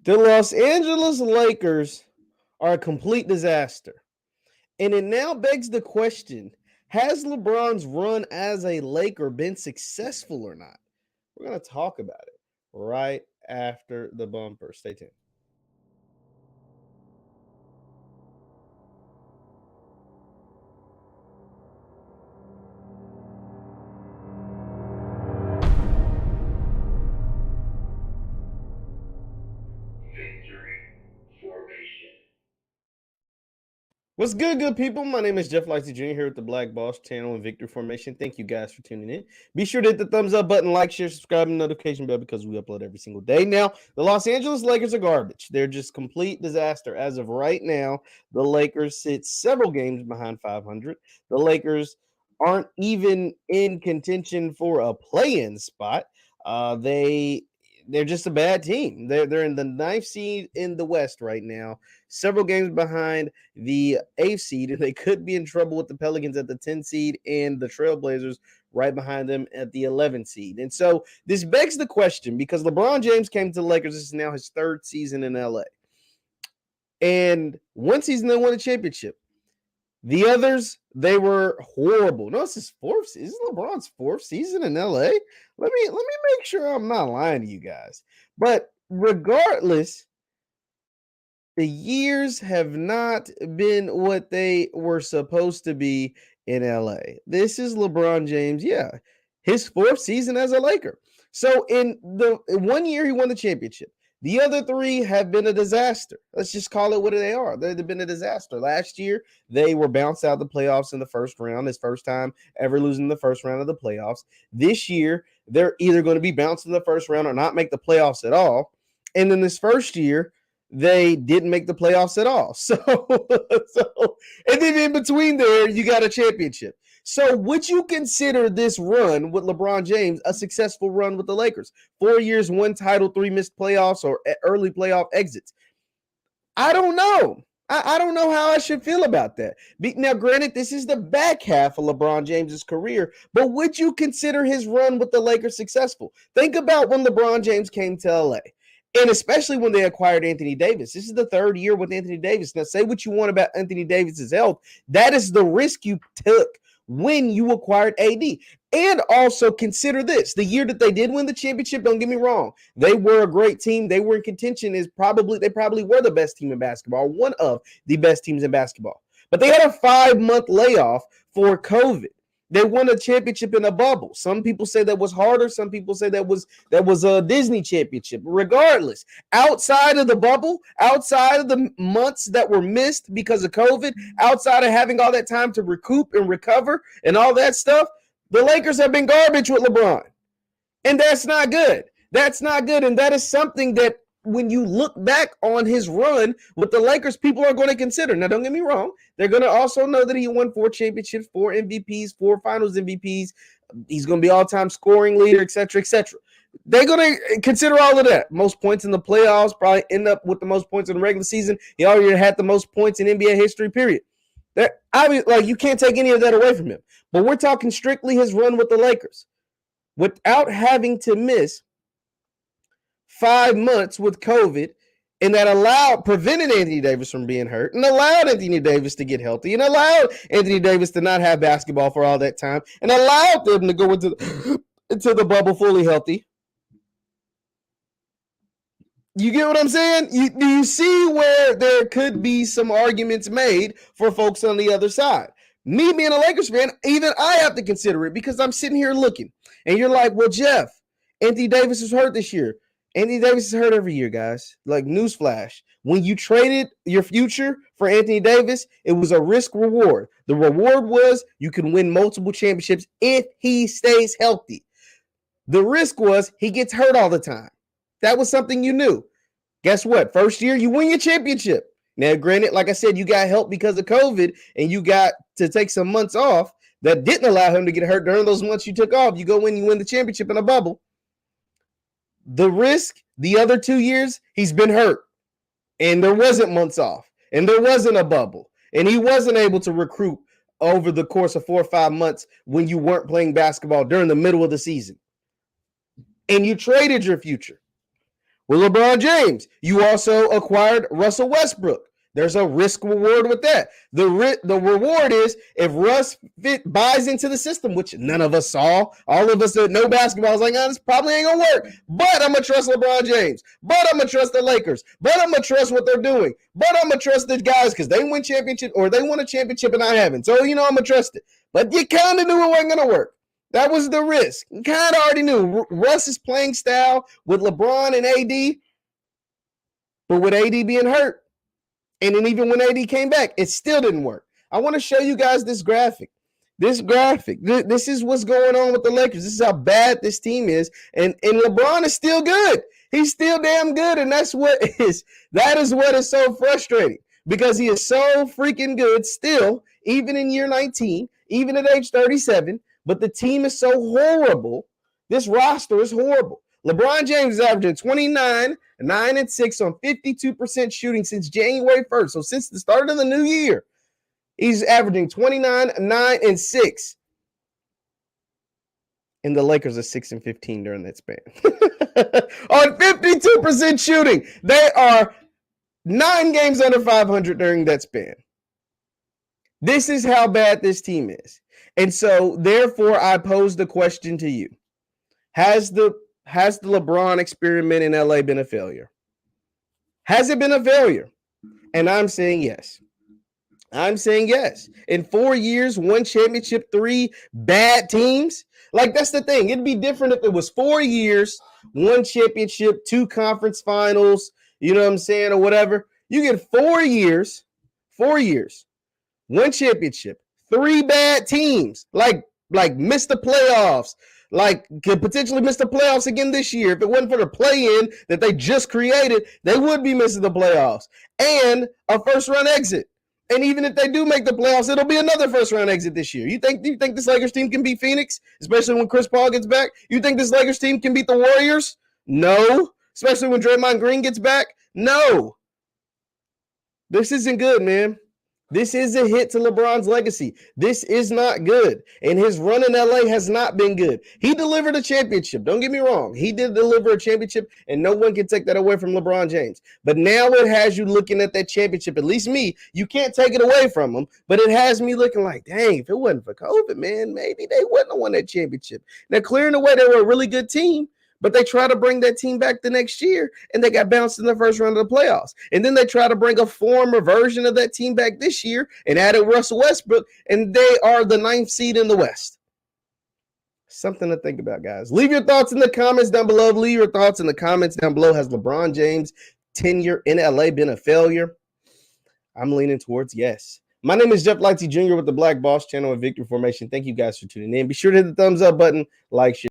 The Los Angeles Lakers are a complete disaster. And it now begs the question, has LeBron's run as a Laker been successful or not? We're going to talk about it right after the bumper. Stay tuned. What's good people? My name is JeffLightsyJr here with the Black Boss channel and Victory Formation. Thank you guys for tuning in. Be sure to hit the thumbs up button, like, share, subscribe, and notification bell because we upload every single day. Now, the Los Angeles Lakers are garbage. They're just complete disaster. As of right now, the Lakers sit several games behind 500. The Lakers aren't even in contention for a play-in spot. They're just a bad team. They're in the 9th seed in the West right now, several games behind the 8th seed, and they could be in trouble with the Pelicans at the 10th seed and the Trailblazers right behind them at the 11th seed. And so this begs the question, because LeBron James came to the Lakers. This is now his 3rd season in LA. And one season they won a championship. The others, they were horrible. No, this is 4th. This is LeBron's 4th season in LA. Let me make sure I'm not lying to you guys. But regardless, the years have not been what they were supposed to be in LA. This is LeBron James, his 4th season as a Laker. So in the 1 year he won the championship. The other 3 have been a disaster. Let's just call it what they are. They've been a disaster. Last year, they were bounced out of the playoffs in the first round. His first time ever losing the first round of the playoffs. This year, they're either going to be bounced in the first round or not make the playoffs at all. And then this first year, they didn't make the playoffs at all. So and then in between there, you got a championship. So would you consider this run with LeBron James a successful run with the Lakers? 4 years, 1 title, 3 missed playoffs or early playoff exits. I don't know. I don't know how I should feel about that. Now, granted, this is the back half of LeBron James's career, but would you consider his run with the Lakers successful? Think about when LeBron James came to LA. And especially when they acquired Anthony Davis. This is the 3rd year with Anthony Davis. Now, say what you want about Anthony Davis's health. That is the risk you took when you acquired AD. And also consider this. The year that they did win the championship, don't get me wrong, they were a great team. They were in contention. They probably were the best team in basketball, one of the best teams in basketball. But they had a 5-month layoff for COVID. They won a championship in a bubble. Some people say that was harder. Some people say that was a Disney championship. Regardless, outside of the bubble, outside of the months that were missed because of COVID, outside of having all that time to recoup and recover and all that stuff, the Lakers have been garbage with LeBron. And that's not good. That's not good. And that is something that when you look back on his run with the Lakers, people are going to consider. Now, don't get me wrong. They're going to also know that he won 4 championships, 4 MVPs, 4 finals MVPs. He's going to be all-time scoring leader, et cetera, et cetera. They're going to consider all of that. Most points in the playoffs, probably end up with the most points in the regular season. He already had the most points in NBA history, period. You can't take any of that away from him. But we're talking strictly his run with the Lakers. Without having to miss 5 months with COVID, and that prevented Anthony Davis from being hurt and allowed Anthony Davis to get healthy and allowed Anthony Davis to not have basketball for all that time and allowed them to go into the bubble fully healthy. You get what I'm saying? Do you see where there could be some arguments made for folks on the other side? Me being a Lakers fan, even I have to consider it because I'm sitting here looking. And you're like, well, Jeff, Anthony Davis is hurt this year. Anthony Davis is hurt every year, guys. Like, newsflash. When you traded your future for Anthony Davis, it was a risk reward. The reward was you can win multiple championships if he stays healthy. The risk was he gets hurt all the time. That was something you knew. Guess what? First year, you win your championship. Now, granted, like I said, you got help because of COVID, and you got to take some months off that didn't allow him to get hurt during those months you took off. You go in, you win the championship in a bubble. The risk, the other 2 years, he's been hurt. And there wasn't months off. And there wasn't a bubble. And he wasn't able to recruit over the course of 4 or 5 months when you weren't playing basketball during the middle of the season. And you traded your future. With LeBron James, you also acquired Russell Westbrook. There's a risk reward with that. The reward is if Russ buys into the system, which none of us saw. All of us that know basketball was like, this probably ain't gonna work. But I'm gonna trust LeBron James. But I'm gonna trust the Lakers. But I'm gonna trust what they're doing. But I'm gonna trust the guys because they win championship or they won a championship and I haven't. So I'm gonna trust it. But you kind of knew it wasn't gonna work. That was the risk. You kind of already knew Russ's playing style with LeBron and AD, but with AD being hurt. And then even when AD came back, it still didn't work. I want to show you guys this graphic. This is what's going on with the Lakers. This is how bad this team is. And LeBron is still good. He's still damn good. And that is what is so frustrating because he is so freaking good still, even in year 19, even at age 37. But the team is so horrible. This roster is horrible. LeBron James is averaging 29, 9, and 6 on 52% shooting since January 1st. So since the start of the new year, he's averaging 29, 9, and 6. And the Lakers are 6 and 15 during that span. On 52% shooting. They are 9 games under 500 during that span. This is how bad this team is. And so, therefore, I pose the question to you. Has the LeBron experiment in LA been a failure? Has it been a failure? And I'm saying yes. I'm saying yes. In 4 years, 1 championship, 3 bad teams. Like, that's the thing. It'd be different if it was 4 years, 1 championship, 2 conference finals, you know what I'm saying, or whatever. You get 4 years, 1 championship, 3 bad teams, like missed the playoffs, like could potentially miss the playoffs again this year. If it wasn't for the play-in that they just created, they would be missing the playoffs and a first-round exit. And even if they do make the playoffs, it'll be another first-round exit this year. You think this Lakers team can beat Phoenix, especially when Chris Paul gets back? You think this Lakers team can beat the Warriors? No. Especially when Draymond Green gets back? No. This isn't good, man. This is a hit to LeBron's legacy. This is not good. And his run in LA has not been good. He delivered a championship. Don't get me wrong. He did deliver a championship, and no one can take that away from LeBron James. But now it has you looking at that championship, at least me. You can't take it away from him, but it has me looking like, dang, if it wasn't for COVID, man, maybe they wouldn't have won that championship. Now, clearing the way, they were a really good team. But they try to bring that team back the next year, and they got bounced in the first round of the playoffs. And then they try to bring a former version of that team back this year and added Russell Westbrook, and they are the 9th seed in the West. Something to think about, guys. Leave your thoughts in the comments down below. Leave your thoughts in the comments down below. Has LeBron James' tenure in LA been a failure? I'm leaning towards yes. My name is JeffLightsYJr with the Black Boss channel and Victory Formation. Thank you guys for tuning in. Be sure to hit the thumbs up button, like, share.